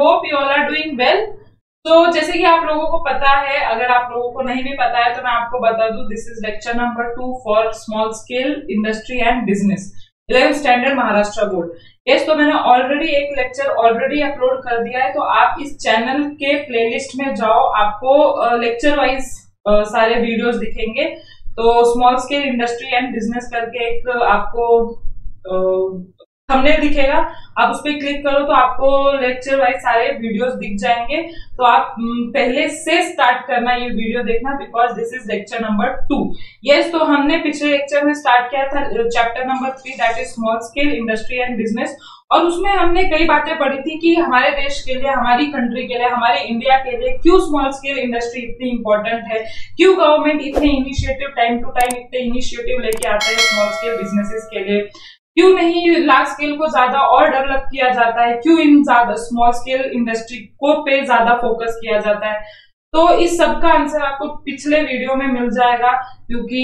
Hope you all are doing well. तो जैसे कि आप लोगों को पता है, अगर आप लोगों को नहीं भी पता है तो मैं आपको बता दूं, this is lecture number 2 for small scale industry and business 11th standard Maharashtra board. Yes, तो मैंने ऑलरेडी एक लेक्चर ऑलरेडी अपलोड कर दिया है, तो आप इस चैनल के प्लेलिस्ट में जाओ, आपको लेक्चर वाइज सारे वीडियोस दिखेंगे। तो small scale industry and business करके एक आपको थंबनेल दिखेगा, आप उस पर क्लिक करो तो आपको लेक्चर वाइज सारे वीडियोस दिख जाएंगे। तो आप पहले से स्टार्ट करना ये वीडियो देखना, because this is lecture number 2। Yes, तो हमने पिछले लेक्चर में स्टार्ट किया था chapter number 3, that is small scale industry and business, और उसमें हमने कई बातें पढ़ी थी कि हमारे देश के लिए, हमारी कंट्री के लिए, हमारे इंडिया के लिए क्यों स्मॉल स्केल इंडस्ट्री इतनी इंपॉर्टेंट है, क्यों गवर्नमेंट इतने इनिशिएटिव टाइम टू टाइम इतने इनिशिएटिव लेके आता है स्मॉल स्केल बिजनेसेस के लिए, क्यों नहीं लार्ज स्केल को ज्यादा और डेवलप किया जाता है, क्यों इन ज्यादा स्मॉल स्केल इंडस्ट्री को पे ज्यादा फोकस किया जाता है। तो इस सब का आंसर आपको पिछले वीडियो में मिल जाएगा, क्योंकि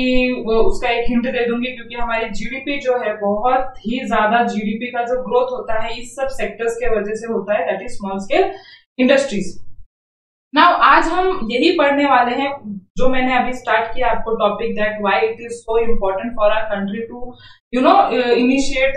उसका एक हिंट दे दूंगी, क्योंकि हमारी जीडीपी जो है, बहुत ही ज्यादा जीडीपी का जो ग्रोथ होता है इस सब सेक्टर्स के वजह से होता है, that is small scale industries. Now आज हम यही पढ़ने वाले हैं जो मैंने अभी स्टार्ट किया आपको topic, that why it is so important for our country to initiate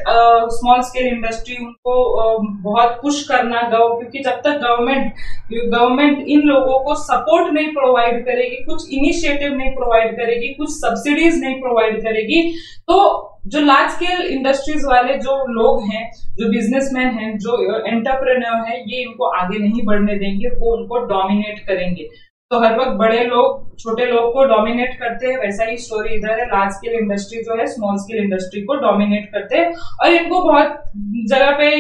small scale industry, उनको बहुत पुश करना क्योंकि जब तक गवर्नमेंट इन लोगों को सपोर्ट नहीं प्रोवाइड करेगी, कुछ इनिशिएटिव नहीं प्रोवाइड करेगी, कुछ सब्सिडीज नहीं प्रोवाइड करेगी, तो जो लार्ज स्केल इंडस्ट्रीज वाले जो लोग हैं, जो बिजनेसमैन हैं, जो एंटरप्रेन्योर हैं, ये इनको आगे नहीं बढ़ने देंगे, वो उनको डोमिनेट करेंगे। तो हर वक्त बड़े लोग छोटे लोग को डोमिनेट करते हैं, वैसा ही स्टोरी इधर है। लार्ज स्केल इंडस्ट्री जो है स्मॉल स्केल इंडस्ट्री को डोमिनेट करते हैं और इनको बहुत जगह पे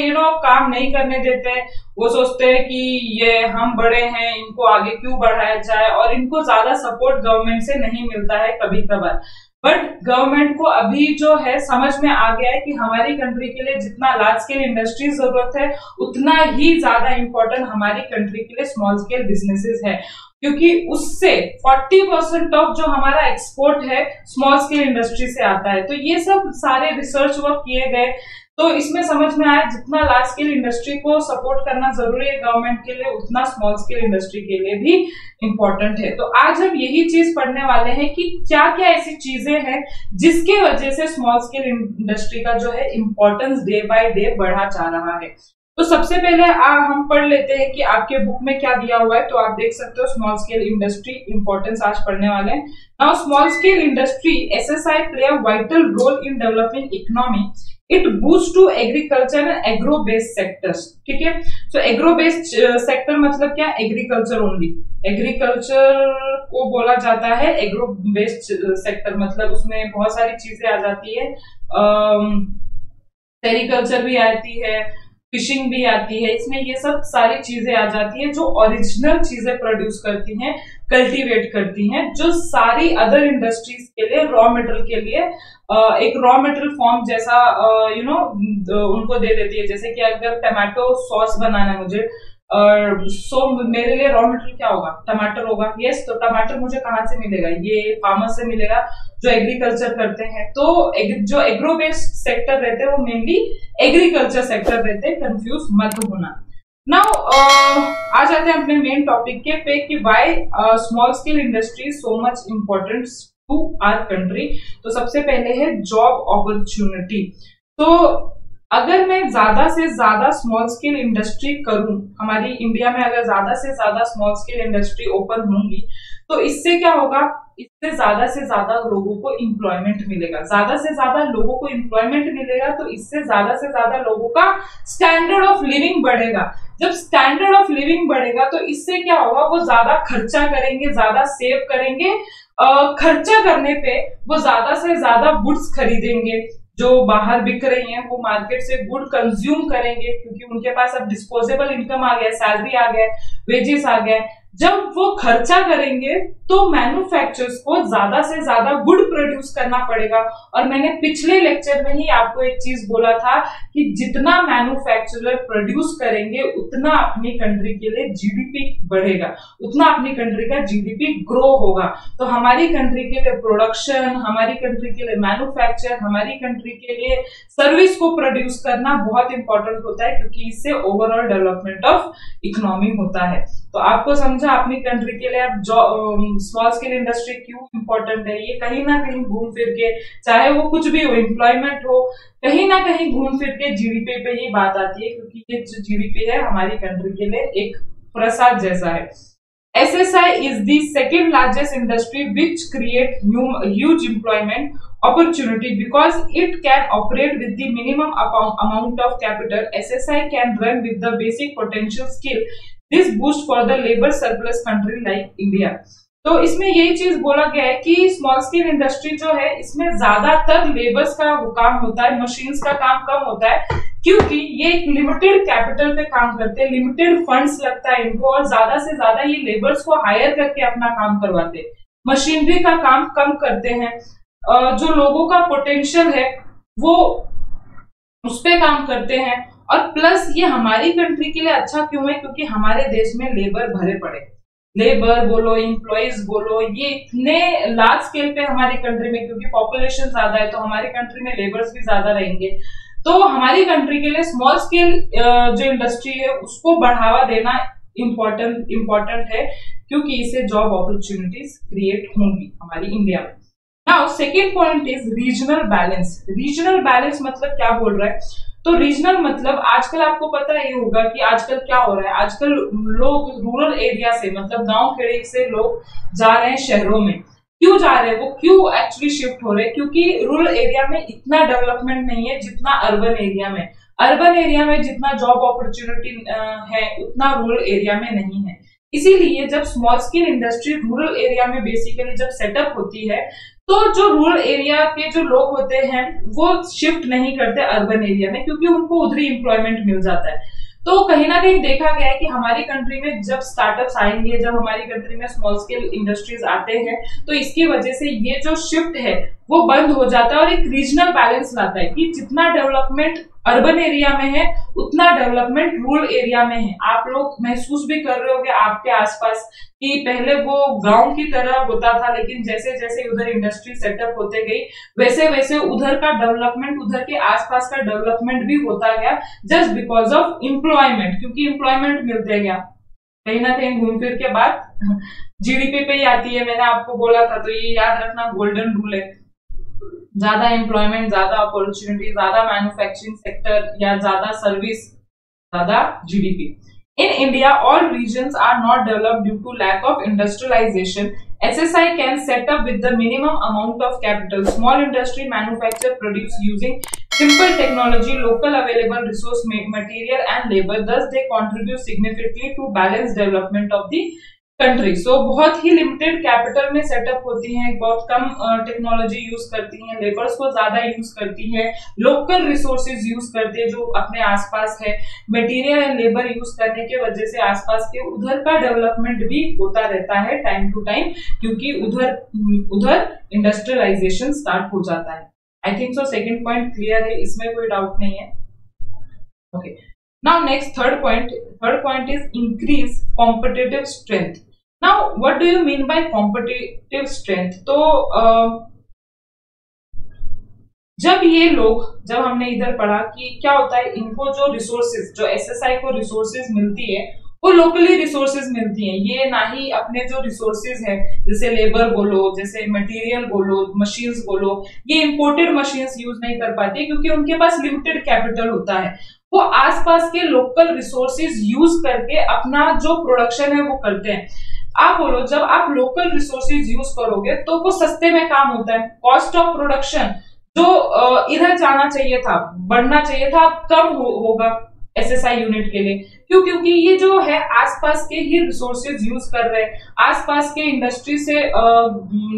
काम नहीं करने देते हैं। वो सोचते हैं कि ये हम बड़े हैं, इनको आगे क्यों बढ़ाया जाए, और इनको ज्यादा सपोर्ट गवर्नमेंट से नहीं मिलता है कभी कभार। बट गवर्नमेंट को अभी जो है समझ में आ गया है कि हमारी कंट्री के लिए जितना लार्ज स्केल इंडस्ट्री जरूरत है, उतना ही ज्यादा इंपॉर्टेंट हमारी कंट्री के लिए स्मॉल स्केल बिजनेसेस है, क्योंकि उससे 40% ऑफ जो हमारा एक्सपोर्ट है स्मॉल स्केल इंडस्ट्री से आता है। तो ये सब सारे रिसर्च वर्क किए गए, तो इसमें समझ में आया जितना लार्ज स्केल इंडस्ट्री को सपोर्ट करना जरूरी है गवर्नमेंट के लिए, उतना स्मॉल स्केल इंडस्ट्री के लिए भी इंपॉर्टेंट है। तो आज हम यही चीज पढ़ने वाले हैं कि क्या क्या ऐसी चीजें हैं जिसके वजह से स्मॉल स्केल इंडस्ट्री का जो है इंपॉर्टेंस डे बाय डे बढ़ा जा रहा है। तो सबसे पहले हम पढ़ लेते हैं कि आपके बुक में क्या दिया हुआ है। तो आप देख सकते हो स्मॉल स्केल इंडस्ट्री इंपॉर्टेंस आज पढ़ने वाले हैं। Now small scale industry SSI play a vital role in developing economy. It boost to agriculture and agro based sectors. ठीक है, सो एग्रो बेस्ड सेक्टर मतलब क्या? Agriculture only. एग्रीकल्चर को बोला जाता है एग्रो बेस्ड सेक्टर, मतलब उसमें बहुत सारी चीजें आ जाती है, सेरिकल्चर भी आती है, फिशिंग भी आती है, इसमें ये सब सारी चीजें आ जाती है जो ओरिजिनल चीजें प्रोड्यूस करती हैं, कल्टीवेट करती हैं, जो सारी अदर इंडस्ट्रीज के लिए रॉ मटेरियल के लिए एक रॉ मटेरियल फॉर्म जैसा उनको दे देती है। जैसे कि अगर टमाटो सॉस बनाना है मुझे, सो मेरे लिए रॉ मटेरियल क्या होगा? टमाटर होगा। यस, तो टमाटर मुझे कहाँ से मिलेगा? ये फार्मर से मिलेगा जो एग्रीकल्चर करते हैं। तो जो एग्रो बेस्ड सेक्टर रहते हैं वो मेनली एग्रीकल्चर सेक्टर रहते हैं, कंफ्यूज मत होना। नाउ आ जाते हैं अपने मेन टॉपिक के पे कि why small scale industry so much important to our country. तो सबसे पहले है जॉब अपॉर्चुनिटी। तो अगर मैं ज्यादा से ज्यादा स्मॉल स्केल इंडस्ट्री करूं, हमारी इंडिया में अगर ज्यादा से ज्यादा स्मॉल स्केल इंडस्ट्री ओपन होंगी, तो इससे क्या होगा? इससे ज्यादा लोगों को एम्प्लॉयमेंट मिलेगा। ज्यादा से ज्यादा लोगों को एम्प्लॉयमेंट मिलेगा तो इससे ज्यादा से ज्यादा लोगों का स्टैंडर्ड ऑफ लिविंग बढ़ेगा। जब स्टैंडर्ड ऑफ लिविंग बढ़ेगा तो इससे क्या होगा? वो ज्यादा खर्चा करेंगे, ज्यादा सेव करेंगे। खर्चा करने पे वो ज्यादा से ज्यादा गुड्स खरीदेंगे जो बाहर बिक रही हैं, वो मार्केट से गुड कंज्यूम करेंगे, क्योंकि उनके पास अब डिस्पोजेबल इनकम आ गया, सैलरी आ गया, वेजेस आ गए। जब वो खर्चा करेंगे तो मैन्युफैक्चरर्स को ज्यादा से ज्यादा गुड प्रोड्यूस करना पड़ेगा। और मैंने पिछले लेक्चर में ही आपको एक चीज बोला था कि जितना मैन्युफैक्चरर प्रोड्यूस करेंगे उतना अपनी कंट्री के लिए जीडीपी बढ़ेगा, उतना अपनी कंट्री का जीडीपी ग्रो होगा। तो हमारी कंट्री के लिए प्रोडक्शन, हमारी कंट्री के लिए मैन्युफैक्चर, हमारी कंट्री के लिए सर्विस को प्रोड्यूस करना बहुत इंपॉर्टेंट होता है, क्योंकि इससे ओवरऑल डेवलपमेंट ऑफ इकोनॉमी होता है। तो आपको समझा अपनी कंट्री के लिए अब स्मॉल स्केल इंडस्ट्री क्यों इंपॉर्टेंट है। ये कहीं ना कहीं घूम फिर के, चाहे वो कुछ भी हो, एम्प्लॉयमेंट हो, कहीं ना कहीं घूम फिर के जीडीपी पे ही बात आती है, क्योंकि ये जो जीडीपी है हमारी कंट्री के लिए एक प्रसाद जैसा है। SSI is the second largest industry which create huge employment opportunity because it can operate with the minimum amount of capital. SSI can run with the basic potential skill. This boost for the labor surplus country like India. तो इसमें यही चीज बोला गया है कि small scale industry जो है इसमें ज्यादातर लेबर्स का काम होता है, मशीन्स का काम कम होता है, क्योंकि ये एक लिमिटेड कैपिटल पे काम करते हैं, लिमिटेड फंड्स लगता है इनको, और ज्यादा से ज्यादा ये लेबर्स को हायर करके अपना काम करवाते हैं, मशीनरी का काम कम करते हैं, जो लोगों का पोटेंशियल है वो उस पे काम करते हैं। और प्लस ये हमारी कंट्री के लिए अच्छा क्यों है, क्योंकि हमारे देश में लेबर भरे पड़े, लेबर बोलो, एम्प्लॉइज बोलो, ये इतने लार्ज स्केल पे हमारी कंट्री में, क्योंकि पॉपुलेशन ज्यादा है तो हमारी कंट्री में लेबर्स भी ज्यादा रहेंगे। तो हमारी कंट्री के लिए स्मॉल स्केल जो इंडस्ट्री है उसको बढ़ावा देना इम्पोर्टेंट है, क्योंकि इससे जॉब अपॉर्चुनिटीज क्रिएट होंगी हमारी इंडिया में। Now second point is regional balance. Regional balance मतलब क्या बोल रहा है, तो रीजनल मतलब आजकल आपको पता ही होगा कि आजकल क्या हो रहा है, आजकल लोग रूरल एरिया से, मतलब गांव खेड़े से लोग जा रहे हैं शहरों में। क्यों जा रहे हैं, वो क्यों एक्चुअली शिफ्ट हो रहे हैं, क्योंकि रूरल एरिया में इतना डेवलपमेंट नहीं है जितना अर्बन एरिया में। अर्बन एरिया में जितना जॉब अपॉर्चुनिटी है उतना रूरल एरिया में नहीं है। इसीलिए जब small scale industry rural area में बेसिकली जब सेटअप होती है तो जो रूरल एरिया के जो लोग होते हैं वो शिफ्ट नहीं करते अर्बन एरिया में, क्योंकि उनको उधर ही एम्प्लॉयमेंट मिल जाता है। तो कहीं ना कहीं देखा गया है कि हमारी कंट्री में जब स्टार्टअप्स आएंगे, जब हमारी कंट्री में स्मॉल स्केल इंडस्ट्रीज आते हैं, तो इसकी वजह से ये जो शिफ्ट है वो बंद हो जाता है और एक रीजनल बैलेंस लाता है कि जितना डेवलपमेंट अर्बन एरिया में है उतना डेवलपमेंट रूरल एरिया में है। आप लोग महसूस भी कर रहे होंगे आपके आसपास कि पहले वो गांव की तरह होता था, लेकिन जैसे जैसे उधर इंडस्ट्री सेटअप होते गई वैसे वैसे उधर का डेवलपमेंट, उधर के आसपास का डेवलपमेंट भी होता गया, जस्ट बिकॉज ऑफ एम्प्लॉयमेंट, क्योंकि एम्प्लॉयमेंट मिलते गया। कहीं ना कहीं घूम फिर के बात जीडीपी पे ही आती है, मैंने आपको बोला था, तो ये याद रखना गोल्डन रूल है। ज्यादा एम्प्लॉयमेंट, ज्यादा अपॉर्चुनिटी, ज्यादा मैन्युफैक्चरिंग सेक्टर या ज्यादा सर्विस, ज्यादा GDP. In India, all regions are not developed due to lack of industrialization. SSI can set up with the minimum amount of capital. Small industry manufacture produce using simple technology, local available resource material and labor. Thus, they contribute significantly to balanced development of the country. सो बहुत ही limited capital में setup होती हैं, बहुत कम technology use करती हैं, labours को ज्यादा यूज करती हैं, लोकल रिसोर्सेज यूज करते हैं जो अपने आसपास है, मटेरियल एंड लेबर यूज करने के वजह से आसपास के उधर का डेवलपमेंट भी होता रहता है टाइम टू टाइम, क्योंकि उधर इंडस्ट्रियलाइजेशन स्टार्ट हो जाता है। I think so second point clear है, इसमें कोई डाउट नहीं है। Okay, now next third point is increase competitive strength. Now what do you mean by competitive strength? तो जब हमने इधर पढ़ा कि क्या होता है, इनको जो रिसोर्सेज, जो एसएसआई को रिसोर्सेज मिलती है वो लोकली रिसोर्सेज मिलती हैं। ये ना ही अपने जो रिसोर्सेज है जैसे लेबर बोलो, जैसे मटेरियल बोलो, मशीन्स बोलो, ये इंपोर्टेड मशीन्स यूज नहीं कर पाती क्योंकि उनके पास लिमिटेड कैपिटल होता है। वो आसपास के लोकल रिसोर्सेज यूज करके अपना जो प्रोडक्शन है वो करते हैं। आप बोलो, जब आप लोकल रिसोर्सेज यूज करोगे तो वो सस्ते में काम होता है, कॉस्ट ऑफ प्रोडक्शन जो इधर जाना चाहिए था, बढ़ना चाहिए था, कम होगा एसएसआई यूनिट के लिए। क्यों? क्योंकि ये जो है आसपास के ही रिसोर्सेज यूज कर रहे हैं, आसपास के इंडस्ट्री से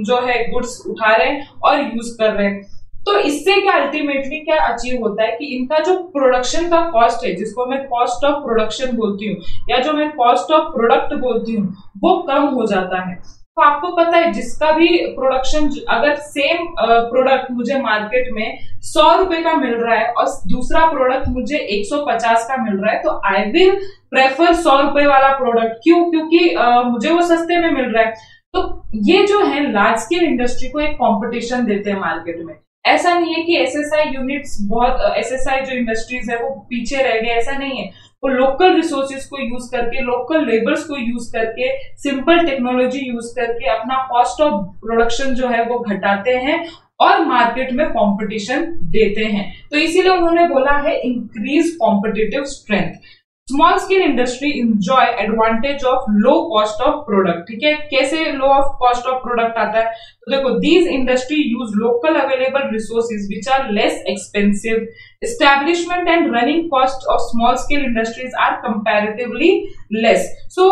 जो है गुड्स उठा रहे हैं और यूज कर रहे हैं। तो इससे क्या अल्टीमेटली क्या अचीव होता है कि इनका जो प्रोडक्शन का कॉस्ट है, जिसको मैं कॉस्ट ऑफ प्रोडक्शन बोलती हूँ या जो मैं कॉस्ट ऑफ प्रोडक्ट बोलती हूँ, वो कम हो जाता है। तो आपको पता है जिसका भी प्रोडक्शन, अगर सेम प्रोडक्ट मुझे मार्केट में 100 रुपए का मिल रहा है और दूसरा प्रोडक्ट मुझे 150 का मिल रहा है, तो आई विल प्रेफर 100 रुपए वाला प्रोडक्ट। क्यों? क्योंकि मुझे वो सस्ते में मिल रहा है। तो ये जो है लार्ज स्केल इंडस्ट्री को एक कंपटीशन देते हैं मार्केट में। ऐसा नहीं है कि एसएसआई यूनिट्स बहुत, एसएसआई जो इंडस्ट्रीज है वो पीछे रह गए, ऐसा नहीं है। वो लोकल रिसोर्सेज को यूज करके, लोकल लेबर्स को यूज करके, सिंपल टेक्नोलॉजी यूज करके अपना कॉस्ट ऑफ प्रोडक्शन जो है वो घटाते हैं और मार्केट में कंपटीशन देते हैं। तो इसीलिए उन्होंने बोला है increase competitive strength. Small scale industry enjoy advantage of low cost of product. ठीक है, कैसे low of cost of product आता है? तो देखो, these industry use local available resources which are less expensive. Establishment and running cost of small scale industries are comparatively less. So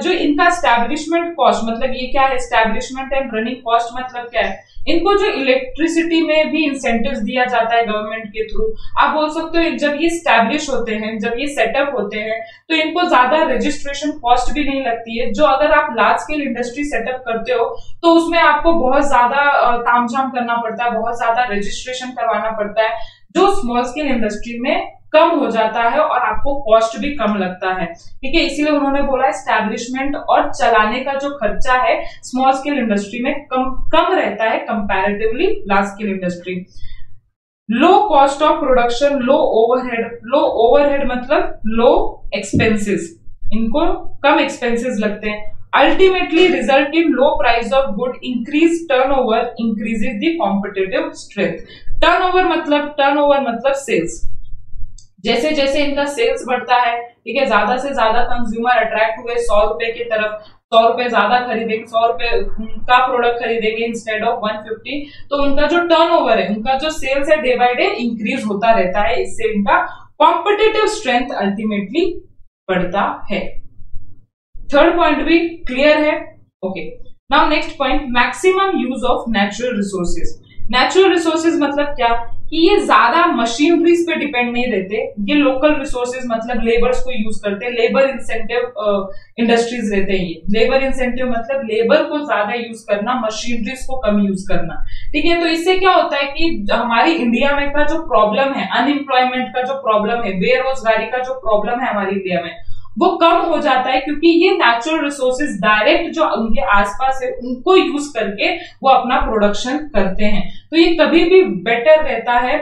जो इनका establishment cost, मतलब ये क्या है? एस्टैब्लिशमेंट एंड रनिंग कॉस्ट मतलब क्या है? इनको जो इलेक्ट्रिसिटी में भी इंसेंटिव्स दिया जाता है गवर्नमेंट के थ्रू। आप बोल सकते हो जब ये स्टैब्लिश होते हैं, जब ये सेटअप होते हैं, तो इनको ज्यादा रजिस्ट्रेशन कॉस्ट भी नहीं लगती है। जो अगर आप लार्ज स्केल इंडस्ट्री सेटअप करते हो तो उसमें आपको बहुत ज्यादा तामझाम करना पड़ता है, बहुत ज्यादा रजिस्ट्रेशन करवाना पड़ता है, जो स्मॉल स्केल इंडस्ट्री में कम हो जाता है और आपको कॉस्ट भी कम लगता है। ठीक है, इसीलिए उन्होंने बोला एस्टैब्लिशमेंट और चलाने का जो खर्चा है स्मॉल स्केल इंडस्ट्री में कम रहता है comparatively large scale industry. Low cost of production, low overhead. Low overhead मतलब लो एक्सपेंसेस, इनको कम एक्सपेंसेस लगते हैं। Ultimately result in low price of good, increase turnover, increases the competitive strength. Turnover मतलब sales. जैसे जैसे इनका सेल्स बढ़ता है, ठीक है, ज्यादा से ज्यादा कंज्यूमर अट्रैक्ट हुए 100 रुपए की तरफ, 100 रुपए ज्यादा खरीदेंगे, 100 रुपए का प्रोडक्ट खरीदेंगे इंस्टेड ऑफ 150, तो उनका जो टर्नओवर है, उनका जो सेल्स है डे बाय डे इंक्रीज होता रहता है। इससे इनका कॉम्पिटिटिव स्ट्रेंथ अल्टीमेटली बढ़ता है। थर्ड पॉइंट भी क्लियर है? Okay, now next point, maximum use of natural resources. Natural resources मतलब क्या कि ये ज्यादा मशीनरीज पे डिपेंड नहीं रहते, ये लोकल रिसोर्सेज मतलब लेबर्स को यूज करते हैं। लेबर इंसेंटिव इंडस्ट्रीज रहते हैं ये। लेबर इंसेंटिव मतलब लेबर को ज्यादा यूज करना, मशीनरीज को कम यूज करना। ठीक है, तो इससे क्या होता है कि हमारी इंडिया में का जो प्रॉब्लम है, अनएम्प्लॉयमेंट का जो प्रॉब्लम है, बेरोजगारी का जो प्रॉब्लम है हमारी इंडिया में, वो कम हो जाता है, क्योंकि ये नेचुरल रिसोर्सेज डायरेक्ट जो उनके आसपास है उनको यूज करके वो अपना प्रोडक्शन करते हैं। तो ये कभी भी बेटर रहता है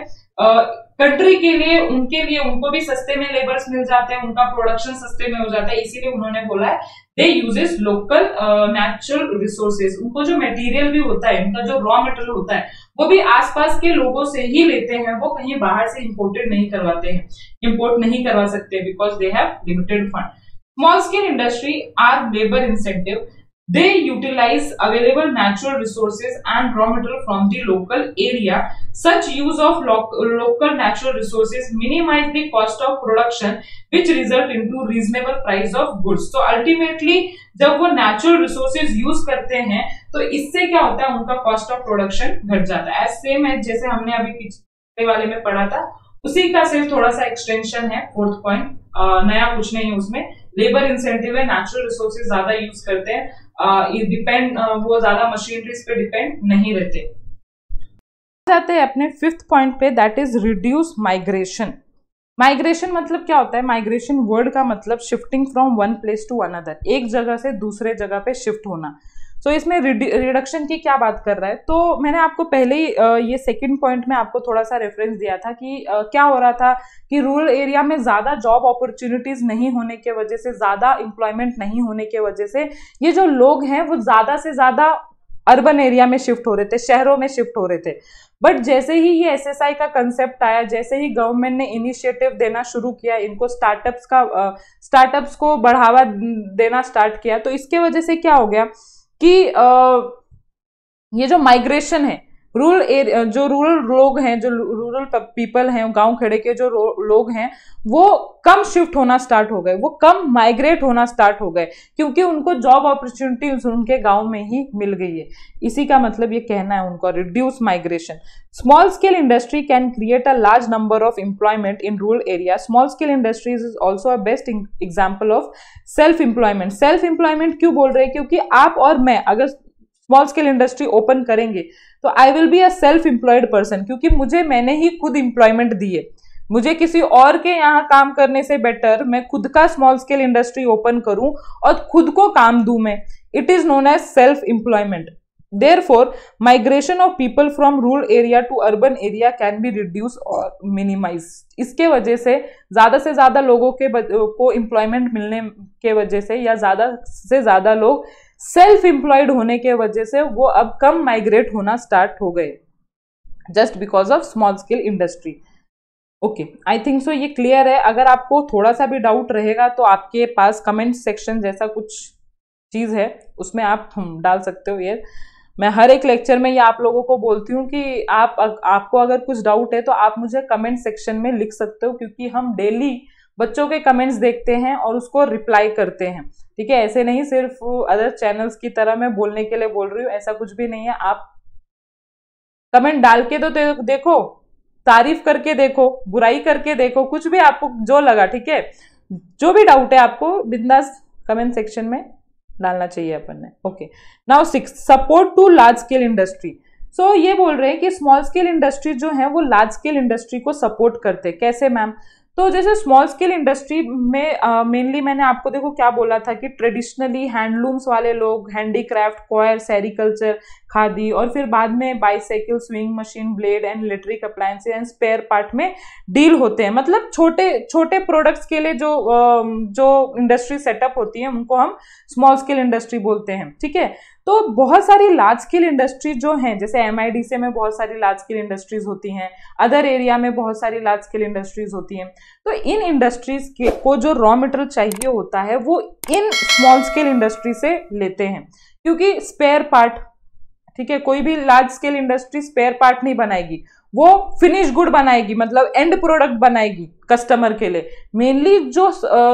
कंट्री के लिए, उनको भी सस्ते में लेबर्स मिल जाते हैं, उनका प्रोडक्शन सस्ते में हो जाता है। इसीलिए उन्होंने बोला है दे यूजेस लोकल नेचुरल रिसोर्सेज। उनको जो मटेरियल भी होता है, उनका जो रॉ मटेरियल होता है, वो भी आसपास के लोगों से ही लेते हैं, वो कहीं बाहर से इंपोर्ट नहीं करवा सकते because they have limited fund. Small scale industry are labour incentive, they utilize available natural resources and raw material from the local area. Such use of local natural resources minimize the cost of production, which result into reasonable price of goods. So ultimately जब वो natural resources use करते हैं तो इससे क्या होता है, उनका cost of production घट जाता है। सेम है जैसे हमने अभी पिछले वाले में पढ़ा था, उसी का सिर्फ थोड़ा सा एक्सटेंशन है। फोर्थ पॉइंट, नया कुछ नहीं है उसमें। लेबर इंसेंटिव है, नेचुरल रिसोर्सेज ज्यादा यूज करते हैं, वो ज्यादा मशीनरीज पे डिपेंड नहीं रहते। जाते हैं अपने फिफ्थ पॉइंट पे, that is reduce migration. Migration मतलब क्या होता है? माइग्रेशन वर्ड का मतलब shifting from one place to another, एक जगह से दूसरे जगह पे शिफ्ट होना। तो इसमें रिडक्शन की क्या बात कर रहा है? तो मैंने आपको पहले ही ये सेकंड पॉइंट में आपको थोड़ा सा रेफरेंस दिया था कि क्या हो रहा था कि रूरल एरिया में ज्यादा जॉब अपॉर्चुनिटीज नहीं होने के वजह से, ज्यादा एम्प्लॉयमेंट नहीं होने के वजह से ये जो लोग हैं वो ज्यादा से ज्यादा अर्बन एरिया में शिफ्ट हो रहे थे, शहरों में शिफ्ट हो रहे थे। बट जैसे ही ये एसएसआई का कंसेप्ट आया, जैसे ही गवर्नमेंट ने इनिशिएटिव देना शुरू किया, इनको स्टार्टअप्स को बढ़ावा देना स्टार्ट किया, तो इसके वजह से क्या हो गया कि ये जो माइग्रेशन है रूरल एरिया, जो रूरल लोग हैं, जो रूरल पीपल हैं, गांव खेड़े के जो लोग हैं, वो कम शिफ्ट होना स्टार्ट हो गए, वो कम माइग्रेट होना स्टार्ट हो गए, क्योंकि उनको जॉब अपॉर्चुनिटी उनके गांव में ही मिल गई है। इसी का मतलब ये कहना है उनको, reduce migration. Small scale industry can create a large number of employment in rural area. Small scale industries is also a best example of self employment. Self employment क्यों बोल रहे हैं? क्योंकि आप और मैं अगर स्मॉल स्केल इंडस्ट्री ओपन करेंगे तो I will be a self employed person, क्योंकि मैंने ही खुद एम्प्लॉयमेंट दी है। मुझे किसी और के यहाँ काम करने से बेटर मैं खुद का स्मॉल स्केल इंडस्ट्री ओपन करूं और खुद को काम दूं मैं। It is known as self employment. Therefore, migration of people from rural area to urban area can be reduced or minimized. इसके वजह से ज्यादा लोगों को एम्प्लॉयमेंट मिलने के वजह से, या ज्यादा से ज्यादा लोग सेल्फ एम्प्लॉयड होने के वजह से वो अब कम माइग्रेट होना स्टार्ट हो गए, just because of small scale industry. Okay, I think so ये क्लियर है। अगर आपको थोड़ा सा भी डाउट रहेगा तो आपके पास कमेंट सेक्शन जैसा कुछ चीज है, उसमें आप डाल सकते हो। ये मैं हर एक लेक्चर में ये आप लोगों को बोलती हूँ कि आपको अगर कुछ डाउट है तो आप मुझे कमेंट सेक्शन में लिख सकते हो, क्योंकि हम डेली बच्चों के कमेंट्स देखते हैं और उसको रिप्लाई करते हैं। ठीक है, ऐसे नहीं सिर्फ अदर चैनल्स की तरह मैं बोलने के लिए बोल रही हूँ, ऐसा कुछ भी नहीं है। आप कमेंट डाल के तो देखो, तारीफ करके देखो, बुराई करके देखो, कुछ भी आपको जो लगा, ठीक है, जो भी डाउट है आपको बिंदास कमेंट सेक्शन में डालना चाहिए अपन ने। Okay, now 6, support to large scale industry. So ये बोल रहे हैं कि स्मॉल स्केल इंडस्ट्री जो है वो लार्ज स्केल इंडस्ट्री को सपोर्ट करते हैं। कैसे मैम? तो जैसे स्मॉल स्केल इंडस्ट्री में मेनली मैंने आपको देखो क्या बोला था कि ट्रेडिशनली हैंडलूम्स वाले लोग, हैंडीक्राफ्ट, कॉयर, सेरिकल्चर, खादी, और फिर बाद में bicycle, swing machine, blade and electric appliances and spare part में डील होते हैं। मतलब छोटे छोटे प्रोडक्ट्स के लिए जो इंडस्ट्री सेटअप होती है उनको हम स्मॉल स्केल इंडस्ट्री बोलते हैं। ठीक है, तो बहुत सारी लार्ज स्केल इंडस्ट्री जो हैं, जैसे MIDC में बहुत सारी लार्ज स्केल इंडस्ट्रीज होती हैं, अदर एरिया में बहुत सारी लार्ज स्केल इंडस्ट्रीज होती हैं। तो इन इंडस्ट्रीज को जो रॉ मटेरियल चाहिए होता है वो इन स्मॉल स्केल इंडस्ट्री से लेते हैं, क्योंकि स्पेयर पार्ट, ठीक है, कोई भी large scale industry spare part नहीं बनाएगी, वो फिनिश गुड बनाएगी, मतलब एंड प्रोडक्ट बनाएगी कस्टमर के लिए। मेनली जो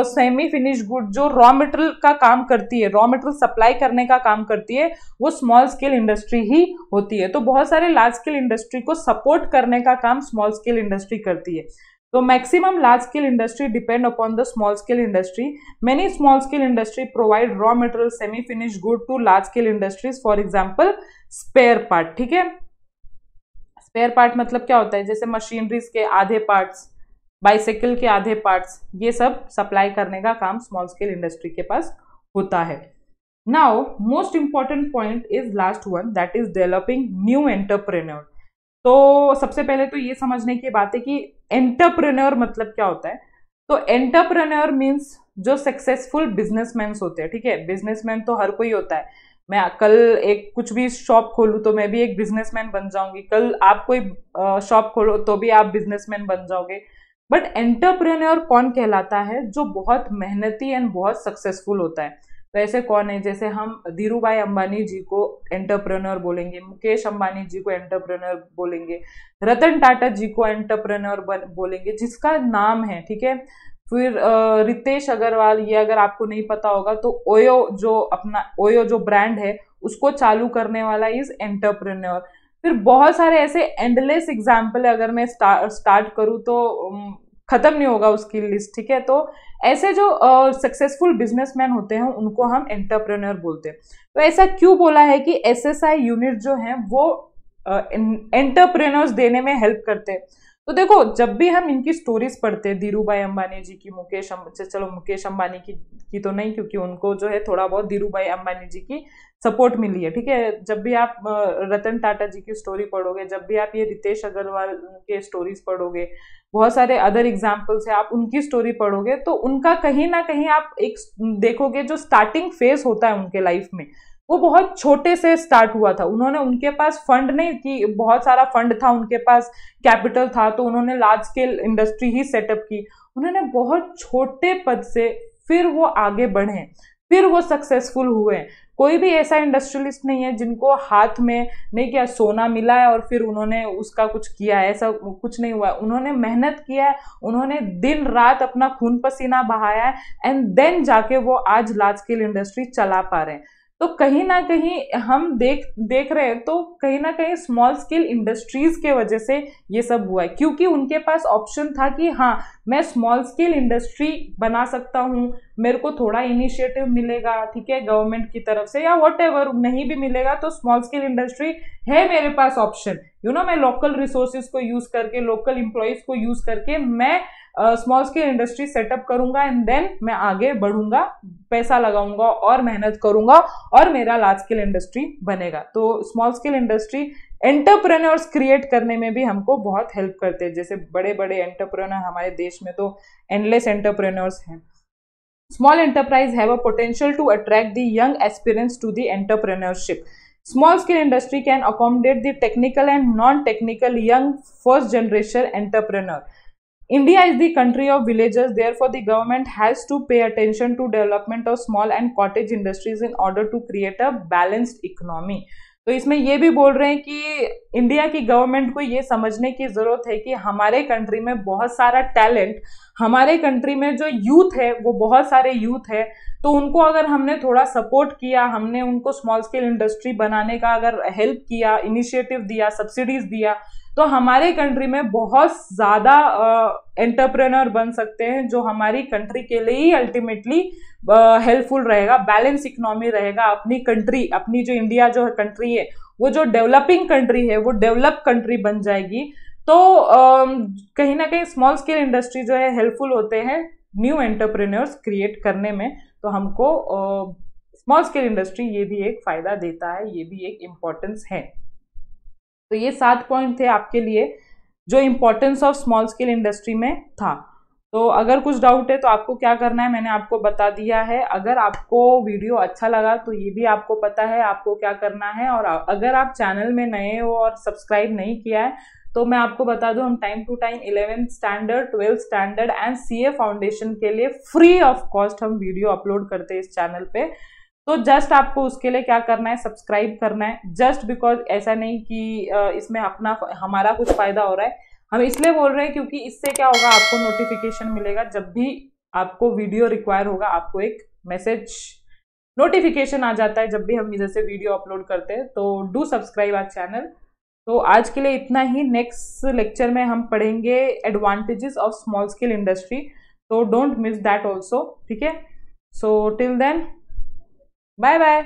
सेमी फिनिश गुड, जो रॉ मटेरियल का काम करती है, रॉ मटेरियल सप्लाई करने का काम करती है, वो स्मॉल स्केल इंडस्ट्री ही होती है। तो बहुत सारे लार्ज स्केल इंडस्ट्री को सपोर्ट करने का काम स्मॉल स्केल इंडस्ट्री करती है। तो maximum large scale industry depend upon the small scale industry. Many small scale industry provide raw material, semi finish good to large scale industries, for example spare part. ठीक है, spare part मतलब क्या होता है? जैसे मशीनरीज के आधे parts, bicycle के आधे पार्ट्स, ये सब सप्लाई करने का काम स्मॉल स्केल इंडस्ट्री के पास होता है। Now most important point is last one, that is developing new entrepreneur. तो सबसे पहले तो ये समझने की बात है कि एंटरप्रेन्योर मतलब क्या होता है। तो एंटरप्रेन्योर मीन्स जो सक्सेसफुल बिजनेसमैन होते हैं। ठीक है, बिजनेसमैन तो हर कोई होता है। मैं कल एक कुछ भी शॉप खोलूं तो मैं भी एक बिजनेसमैन बन जाऊंगी, कल आप कोई शॉप खोलो तो भी आप बिजनेसमैन बन जाओगे। बट एंटरप्रेन्योर कौन कहलाता है? जो बहुत मेहनती एंड बहुत सक्सेसफुल होता है। तो ऐसे कौन है? जैसे हम धीरूभाई अंबानी जी को एंटरप्रेन्योर बोलेंगे, मुकेश अंबानी जी को एंटरप्रेन्योर बोलेंगे, रतन टाटा जी को एंटरप्रेन्योर बोलेंगे, जिसका नाम है। ठीक है, फिर रितेश अग्रवाल, ये अगर आपको नहीं पता होगा तो ओयो जो ब्रांड है उसको चालू करने वाला इज एंटरप्रेन्योर। फिर बहुत सारे ऐसे एंडलेस एग्जाम्पल है, अगर मैं स्टार्ट करूँ तो खत्म नहीं होगा उसकी लिस्ट। ठीक है, तो ऐसे जो सक्सेसफुल बिजनेसमैन होते हैं उनको हम एंटरप्रेन्योर बोलते हैं। तो ऐसा क्यों बोला है कि SSI यूनिट जो है वो एंटरप्रेन्योर्स देने में हेल्प करते हैं। तो देखो, जब भी हम इनकी स्टोरीज पढ़ते हैं, धीरूभाई अंबानी जी की, चलो मुकेश अंबानी की तो नहीं, क्योंकि उनको जो है थोड़ा बहुत धीरूभाई अंबानी जी की सपोर्ट मिली है। ठीक है, जब भी आप रतन टाटा जी की स्टोरी पढ़ोगे, जब भी आप ये रितेश अग्रवाल के स्टोरीज पढ़ोगे, बहुत सारे अदर एग्जाम्पल्स है, आप उनकी स्टोरी पढ़ोगे तो उनका कहीं ना कहीं आप एक देखोगे जो स्टार्टिंग फेज होता है उनके लाइफ में, वो बहुत छोटे से स्टार्ट हुआ था। उनके पास फंड नहीं कि बहुत सारा फंड था, उनके पास कैपिटल था तो उन्होंने लार्ज स्केल इंडस्ट्री ही सेटअप की। उन्होंने बहुत छोटे पद से फिर वो आगे बढ़े, फिर वो सक्सेसफुल हुए। कोई भी ऐसा इंडस्ट्रियलिस्ट नहीं है जिनको हाथ में नहीं क्या सोना मिला है और फिर उन्होंने उसका कुछ किया है, ऐसा कुछ नहीं हुआ है। उन्होंने मेहनत किया है, उन्होंने दिन रात अपना खून पसीना बहाया है, एंड देन जाके वो आज लार्ज स्केल इंडस्ट्री चला पा रहे हैं। तो कहीं ना कहीं हम देख रहे हैं, तो कहीं ना कहीं स्मॉल स्केल इंडस्ट्रीज के वजह से ये सब हुआ है, क्योंकि उनके पास ऑप्शन था कि हाँ मैं स्मॉल स्केल इंडस्ट्री बना सकता हूँ, मेरे को थोड़ा इनिशिएटिव मिलेगा, ठीक है, गवर्नमेंट की तरफ से या व्हाटएवर, नहीं भी मिलेगा तो स्मॉल स्केल इंडस्ट्री है मेरे पास ऑप्शन, मैं लोकल रिसोर्सेज को यूज करके, लोकल एम्प्लॉयज को यूज करके मैं स्मॉल स्केल इंडस्ट्री सेटअप करूंगा, एंड देन मैं आगे बढ़ूंगा, पैसा लगाऊंगा और मेहनत करूंगा और मेरा लार्ज स्केल इंडस्ट्री बनेगा। तो small scale industry entrepreneurs create करने में भी हमको बहुत हेल्प करते हैं। जैसे बड़े बड़े एंटरप्रेन्योर हमारे देश में तो एंडलेस एंटरप्रेन्योर्स हैं। Small enterprise have a potential to attract the young aspirants to the entrepreneurship. Small scale industry can accommodate the technical and non-technical young first generation entrepreneur. India is the country of villages, therefore the government has to pay attention to development of small and cottage industries in order to create a balanced economy. तो इसमें ये भी बोल रहे हैं कि India की government को ये समझने की जरूरत है कि हमारे कंट्री में बहुत सारा टैलेंट, हमारे कंट्री में जो यूथ है वो बहुत सारे यूथ है, तो उनको अगर हमने थोड़ा सपोर्ट किया, हमने उनको स्मॉल स्केल इंडस्ट्री बनाने का अगर हेल्प किया, इनिशिएटिव दिया, सब्सिडीज दिया, तो हमारे कंट्री में बहुत ज्यादा एंटरप्रेन्योर बन सकते हैं, जो हमारी कंट्री के लिए ही अल्टीमेटली हेल्पफुल रहेगा, बैलेंस इकोनॉमी रहेगा। अपनी कंट्री, अपनी जो इंडिया जो कंट्री है वो जो डेवलपिंग कंट्री है वो डेवलप कंट्री बन जाएगी। तो कहीं ना कहीं स्मॉल स्केल इंडस्ट्री जो है हेल्पफुल होते हैं न्यू एंटरप्रेन्योर्स क्रिएट करने में। तो हमको स्मॉल स्केल इंडस्ट्री ये भी एक फायदा देता है, ये भी एक इम्पोर्टेंस है। तो ये 7 पॉइंट थे आपके लिए जो importance of small scale industry में था। तो अगर कुछ डाउट है तो आपको क्या करना है मैंने आपको बता दिया है। अगर आपको वीडियो अच्छा लगा तो ये भी आपको पता है आपको क्या करना है। और अगर आप चैनल में नए हो और सब्सक्राइब नहीं किया है तो मैं आपको बता दूं, हम time to time 11th standard, 12th standard and CA foundation के लिए फ्री ऑफ कॉस्ट हम वीडियो अपलोड करते हैं इस चैनल पे। तो जस्ट आपको उसके लिए क्या करना है, सब्सक्राइब करना है। जस्ट बिकॉज ऐसा नहीं कि इसमें हमारा कुछ फायदा हो रहा है, हम इसलिए बोल रहे हैं क्योंकि इससे क्या होगा, आपको नोटिफिकेशन मिलेगा जब भी आपको वीडियो रिक्वायर होगा, आपको एक मैसेज नोटिफिकेशन आ जाता है जब भी हम इधर से वीडियो अपलोड करते हैं। तो डू सब्सक्राइब आवर चैनल। तो आज के लिए इतना ही। नेक्स्ट लेक्चर में हम पढ़ेंगे advantages of small scale industry, तो डोंट मिस दैट ऑल्सो, ठीक है। So till then bye bye.